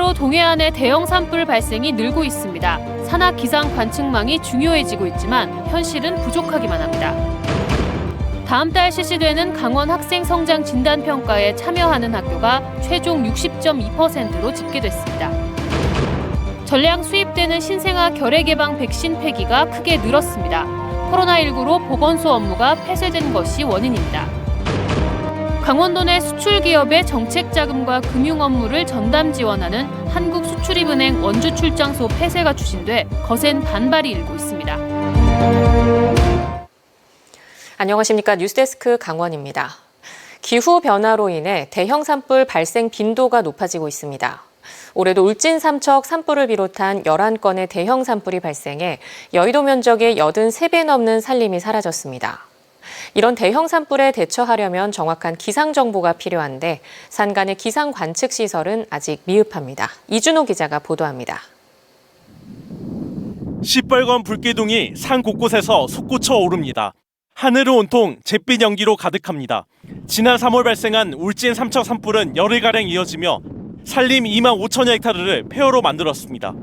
실제로 동해안의 대형 산불 발생이 늘고 있습니다. 산악 기상 관측망이 중요해지고 있지만 현실은 부족하기만 합니다. 다음 달 실시되는 강원 학생 성장 진단 평가에 참여하는 학교가 최종 60.2%로 집계됐습니다. 전량 수입되는 신생아 결핵 예방 백신 폐기가 크게 늘었습니다. 코로나19로 보건소 업무가 폐쇄된 것이 원인입니다. 강원도 내 수출 기업의 정책 자금과 금융 업무를 전담 지원하는 한국수출입은행 원주 출장소 폐쇄가 추진돼 거센 반발이 일고 있습니다. 안녕하십니까. 뉴스데스크 강원입니다. 기후변화로 인해 대형 산불 발생 빈도가 높아지고 있습니다. 올해도 울진 삼척 산불을 비롯한 11건의 대형 산불이 발생해 여의도 면적의 83배 넘는 산림이 사라졌습니다. 이런 대형 산불에 대처하려면 정확한 기상 정보가 필요한데 산 간의 기상 관측 시설은 아직 미흡합니다. 이준호 기자가 보도합니다. 시뻘건 불기둥이 산 곳곳에서 솟구쳐 오릅니다. 하늘은 온통 잿빛 연기로 가득합니다. 지난 3월 발생한 울진 삼척 산불은 열흘가량 이어지며 산림 2만 5천여 헥타르를 폐허로 만들었습니다.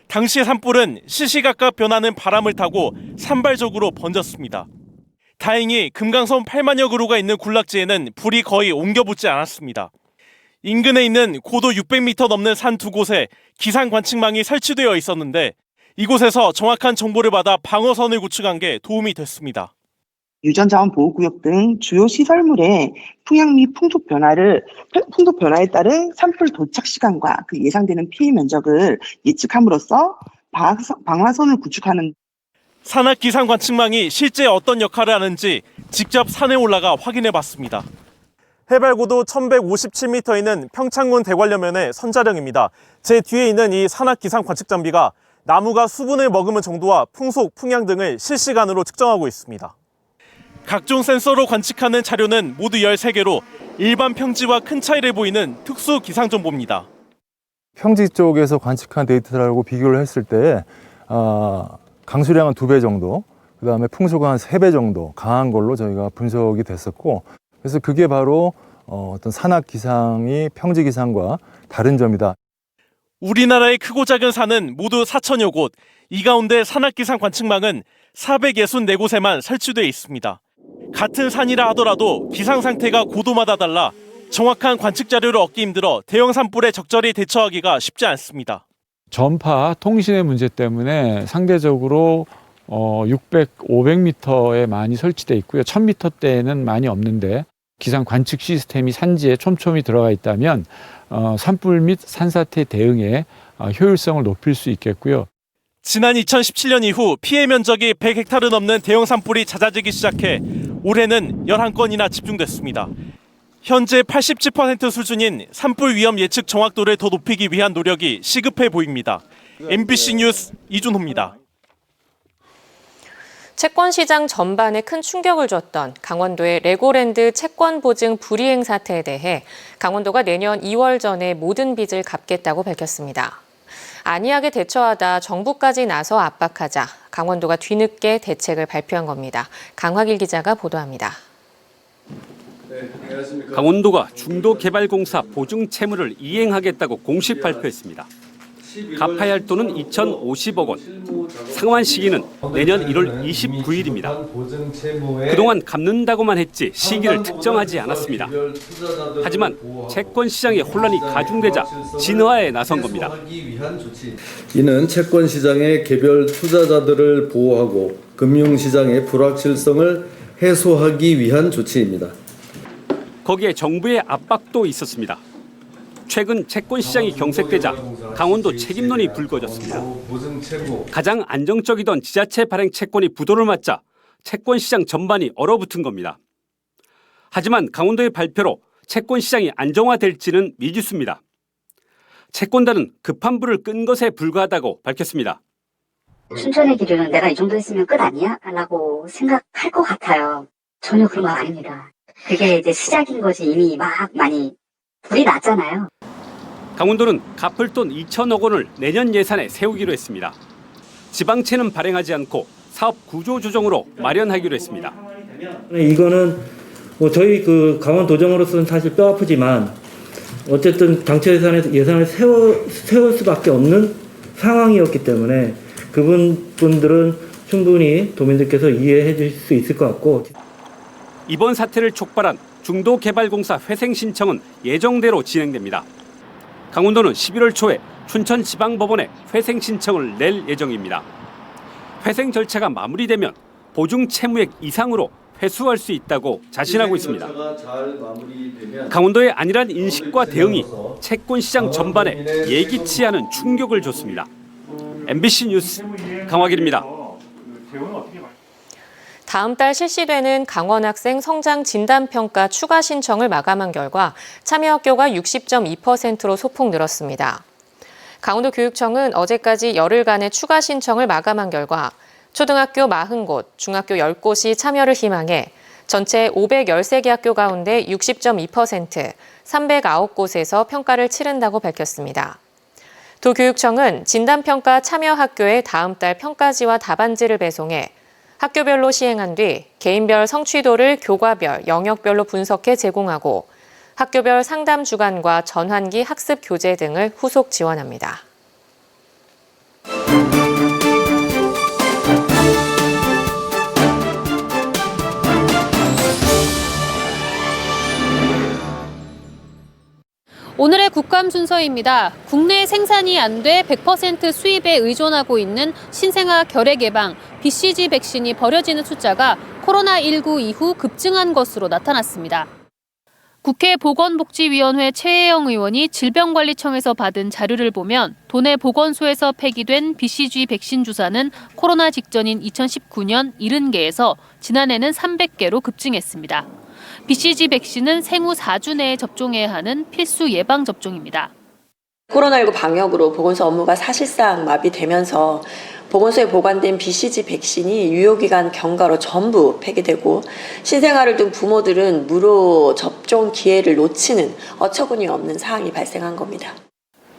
당시 산불은 시시각각 변하는 바람을 타고 산발적으로 번졌습니다. 다행히 금강선 8만여 그루가 있는 군락지에는 불이 거의 옮겨붙지 않았습니다. 인근에 있는 고도 600m 넘는 산 두 곳에 기상 관측망이 설치되어 있었는데 이곳에서 정확한 정보를 받아 방어선을 구축한 게 도움이 됐습니다. 유전자원보호구역 등 주요 시설물의 풍향 및 풍속 변화에 따른 산불 도착 시간과 그 예상되는 피해 면적을 예측함으로써 방화선을 구축하는 산악 기상 관측망이 실제 어떤 역할을 하는지 직접 산에 올라가 확인해 봤습니다. 해발 고도 1157m 있는 평창군 대관령면의 선자령입니다. 제 뒤에 있는 이 산악 기상 관측 장비가 나무가 수분을 머금은 정도와 풍속, 풍향 등을 실시간으로 측정하고 있습니다. 각종 센서로 관측하는 자료는 모두 13개로 일반 평지와 큰 차이를 보이는 특수 기상 정보입니다. 평지 쪽에서 관측한 데이터라고 비교를 했을 때 강수량은 2배 정도, 그다음에 풍속은 한 3배 정도 강한 걸로 저희가 분석이 됐었고, 그래서 그게 바로 어떤 산악 기상이 평지 기상과 다른 점이다. 우리나라의 크고 작은 산은 모두 4천여 곳, 이 가운데 산악 기상 관측망은 464곳에만 설치되어 있습니다. 같은 산이라 하더라도 기상 상태가 고도마다 달라 정확한 관측 자료를 얻기 힘들어 대형 산불에 적절히 대처하기가 쉽지 않습니다. 전파 통신의 문제 때문에 상대적으로 600, 500m에 많이 설치되어 있고요. 1000m대에는 많이 없는데 기상 관측 시스템이 산지에 촘촘히 들어가 있다면 산불 및 산사태 대응에 효율성을 높일 수 있겠고요. 지난 2017년 이후 피해 면적이 100헥타르 넘는 대형 산불이 잦아지기 시작해 올해는 11건이나 집중됐습니다. 현재 87% 수준인 산불 위험 예측 정확도를 더 높이기 위한 노력이 시급해 보입니다. MBC 뉴스 이준호입니다. 채권 시장 전반에 큰 충격을 줬던 강원도의 레고랜드 채권 보증 불이행 사태에 대해 강원도가 내년 2월 전에 모든 빚을 갚겠다고 밝혔습니다. 안이하게 대처하다 정부까지 나서 압박하자 강원도가 뒤늦게 대책을 발표한 겁니다. 강화길 기자가 보도합니다. 강원도가 중도개발공사 보증 채무를 이행하겠다고 공식 발표했습니다. 갚아야 할 돈은 2,050억 원. 상환 시기는 내년 1월 29일입니다. 그동안 갚는다고만 했지 시기를 특정하지 않았습니다. 하지만 채권 시장의 혼란이 가중되자 진화에 나선 겁니다. 이는 채권 시장의 개별 투자자들을 보호하고 금융시장의 불확실성을 해소하기 위한 조치입니다. 거기에 정부의 압박도 있었습니다. 최근 채권 시장이 경색되자 강원도 책임론이 불거졌습니다. 가장 안정적이던 지자체 발행 채권이 부도를 맞자 채권 시장 전반이 얼어붙은 겁니다. 하지만 강원도의 발표로 채권 시장이 안정화될지는 미지수입니다. 채권단은 급한 불을 끈 것에 불과하다고 밝혔습니다. 춘천의 기류는 내가 이 정도 했으면 끝 아니야? 라고 생각할 것 같아요. 전혀 그런 거 아닙니다. 그게 이제 시작인 거지 이미 막 많이 불이 났잖아요. 강원도는 갚을 돈 2천억 원을 내년 예산에 세우기로 했습니다. 지방채는 발행하지 않고 사업 구조 조정으로 마련하기로 했습니다. 이거는 저희 강원도정으로서는 사실 뼈 아프지만 어쨌든 당초 예산을 세울 수밖에 없는 상황이었기 때문에 그분들은 충분히 도민들께서 이해해 주실 수 있을 것 같고. 이번 사태를 촉발한 중도개발공사 회생 신청은 예정대로 진행됩니다. 강원도는 11월 초에 춘천지방법원에 회생 신청을 낼 예정입니다. 회생 절차가 마무리되면 보증 채무액 이상으로 회수할 수 있다고 자신하고 있습니다. 강원도의 안일한 인식과 대응이 채권 시장 전반에 예기치 않은 충격을 줬습니다. MBC 뉴스 강화길입니다. 다음 달 실시되는 강원 학생 성장 진단평가 추가 신청을 마감한 결과 참여학교가 60.2%로 소폭 늘었습니다. 강원도 교육청은 어제까지 열흘간의 추가 신청을 마감한 결과 초등학교 40곳, 중학교 10곳이 참여를 희망해 전체 513개 학교 가운데 60.2%, 309곳에서 평가를 치른다고 밝혔습니다. 도교육청은 진단평가 참여 학교에 다음 달 평가지와 답안지를 배송해 학교별로 시행한 뒤 개인별 성취도를 교과별, 영역별로 분석해 제공하고 학교별 상담 주간과 전환기 학습 교재 등을 후속 지원합니다. 오늘의 국감 순서입니다. 국내 생산이 안 돼 100% 수입에 의존하고 있는 신생아 결핵 예방, BCG 백신이 버려지는 숫자가 코로나19 이후 급증한 것으로 나타났습니다. 국회 보건복지위원회 최혜영 의원이 질병관리청에서 받은 자료를 보면 도내 보건소에서 폐기된 BCG 백신 주사는 코로나 직전인 2019년 70개에서 지난해는 300개로 급증했습니다. BCG 백신은 생후 4주 내에 접종해야 하는 필수 예방접종입니다. 코로나19 방역으로 보건소 업무가 사실상 마비되면서 보건소에 보관된 BCG 백신이 유효기간 경과로 전부 폐기되고 신생아를 둔 부모들은 무료 접종 기회를 놓치는 어처구니 없는 상황이 발생한 겁니다.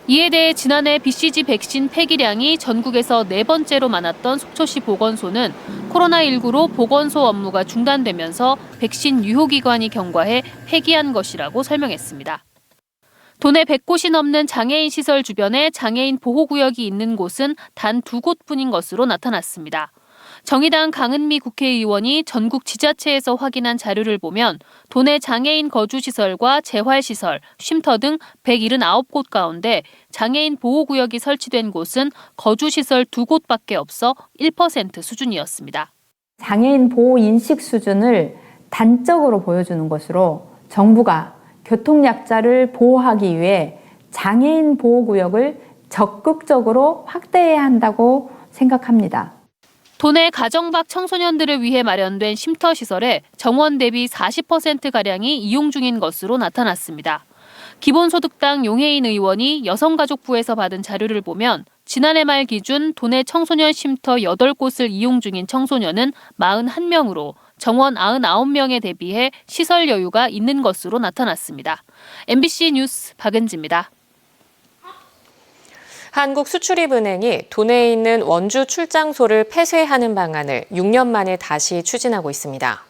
이에 대해 지난해 BCG 백신 폐기량이 전국에서 4번째로 많았던 속초시 보건소는 코로나19로 보건소 업무가 중단되면서 백신 유효기간이 경과해 폐기한 것이라고 설명했습니다. 도내 100곳이 넘는 장애인 시설 주변에 장애인 보호구역이 있는 곳은 단 2곳뿐인 것으로 나타났습니다. 정의당 강은미 국회의원이 전국 지자체에서 확인한 자료를 보면 도내 장애인 거주시설과 재활시설, 쉼터 등 179곳 가운데 장애인 보호구역이 설치된 곳은 거주시설 2곳밖에 없어 1% 수준이었습니다. 장애인 보호 인식 수준을 단적으로 보여주는 것으로 정부가 교통약자를 보호하기 위해 장애인 보호구역을 적극적으로 확대해야 한다고 생각합니다. 도내 가정 밖 청소년들을 위해 마련된 쉼터 시설에 정원 대비 40%가량이 이용 중인 것으로 나타났습니다. 기본소득당 용혜인 의원이 여성가족부에서 받은 자료를 보면 지난해 말 기준 도내 청소년 쉼터 8곳을 이용 중인 청소년은 41명으로 정원 99명에 대비해 시설 여유가 있는 것으로 나타났습니다. MBC 뉴스 박은지입니다. 한국수출입은행이 도내에 있는 원주 출장소를 폐쇄하는 방안을 6년 만에 다시 추진하고 있습니다.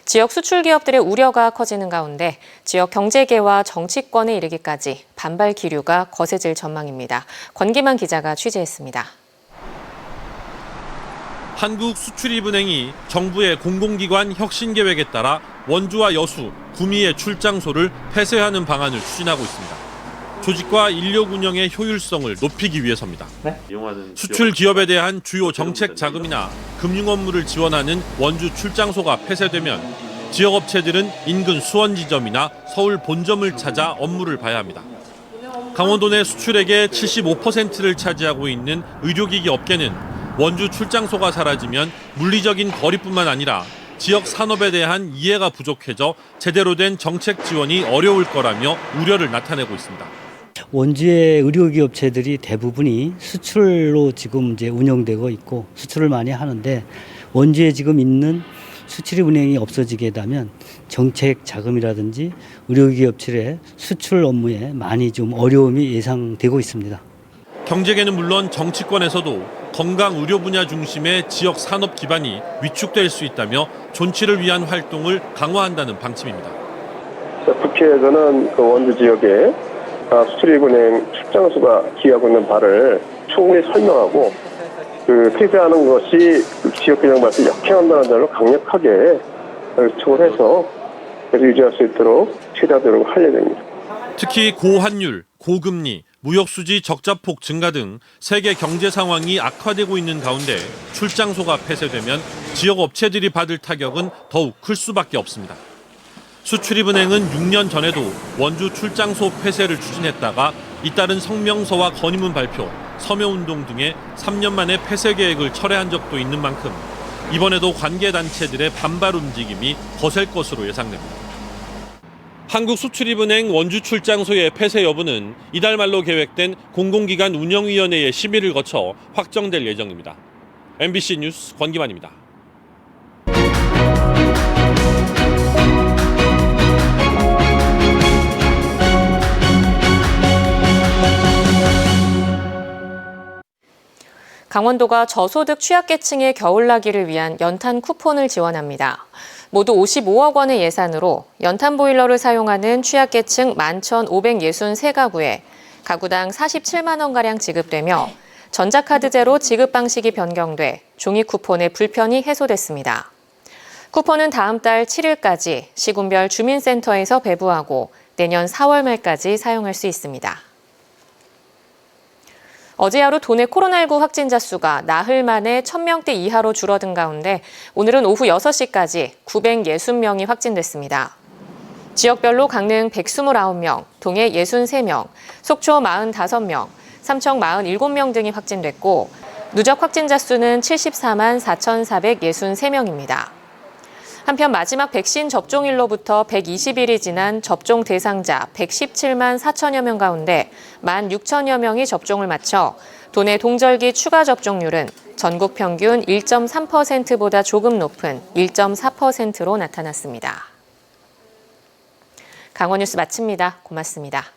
지역 수출 기업들의 우려가 커지는 가운데 지역 경제계와 정치권에 이르기까지 반발 기류가 거세질 전망입니다. 권기만 기자가 취재했습니다. 한국수출입은행이 정부의 공공기관 혁신계획에 따라 원주와 여수, 구미의 출장소를 폐쇄하는 방안을 추진하고 있습니다. 조직과 인력 운영의 효율성을 높이기 위해서입니다. 수출 기업에 대한 주요 정책 자금이나 금융 업무를 지원하는 원주 출장소가 폐쇄되면 지역 업체들은 인근 수원 지점이나 서울 본점을 찾아 업무를 봐야 합니다. 강원도 내 수출액의 75%를 차지하고 있는 의료기기 업계는 원주 출장소가 사라지면 물리적인 거리뿐만 아니라 지역 산업에 대한 이해가 부족해져 제대로 된 정책 지원이 어려울 거라며 우려를 나타내고 있습니다. 원주의 의료기업체들이 대부분이 수출로 지금 이제 운영되고 있고 수출을 많이 하는데 원주에 지금 있는 수출입은행이 없어지게 되면 정책 자금이라든지 의료기업체의 수출 업무에 많이 좀 어려움이 예상되고 있습니다. 경제계는 물론 정치권에서도 건강 의료 분야 중심의 지역 산업 기반이 위축될 수 있다며 존치를 위한 활동을 강화한다는 방침입니다. 국회에서는 그 원주 지역에 수출입은행 출장소가 기하고 있는 바를 충분히 설명하고 폐쇄하는 것이 지역개정 발생을 역행한다는 점을 강력하게 요청을 해서 계속 유지할 수 있도록 최대한 노력을 하려야 됩니다. 특히 고환율, 고금리, 무역수지 적자폭 증가 등 세계 경제 상황이 악화되고 있는 가운데 출장소가 폐쇄되면 지역 업체들이 받을 타격은 더욱 클 수밖에 없습니다. 수출입은행은 6년 전에도 원주 출장소 폐쇄를 추진했다가 잇따른 성명서와 건의문 발표, 서명운동 등의 3년 만에 폐쇄 계획을 철회한 적도 있는 만큼 이번에도 관계단체들의 반발 움직임이 거셀 것으로 예상됩니다. 한국수출입은행 원주 출장소의 폐쇄 여부는 이달 말로 계획된 공공기관 운영위원회의 심의를 거쳐 확정될 예정입니다. MBC 뉴스 권기만입니다. 강원도가 저소득 취약계층의 겨울나기를 위한 연탄 쿠폰을 지원합니다. 모두 55억 원의 예산으로 연탄 보일러를 사용하는 취약계층 11,563가구에 가구당 47만 원가량 지급되며 전자카드제로 지급 방식이 변경돼 종이 쿠폰의 불편이 해소됐습니다. 쿠폰은 다음 달 7일까지 시군별 주민센터에서 배부하고 내년 4월 말까지 사용할 수 있습니다. 어제 하루 도내 코로나19 확진자 수가 나흘 만에 1,000명대 이하로 줄어든 가운데 오늘은 오후 6시까지 960명이 확진됐습니다. 지역별로 강릉 129명, 동해 63명, 속초 45명, 삼청 47명 등이 확진됐고 누적 확진자 수는 74만 4,463명입니다. 한편 마지막 백신 접종일로부터 120일이 지난 접종 대상자 117만 4천여 명 가운데 16,000여 명이 접종을 마쳐 도내 동절기 추가 접종률은 전국 평균 1.3%보다 조금 높은 1.4%로 나타났습니다. 강원 뉴스 마칩니다. 고맙습니다.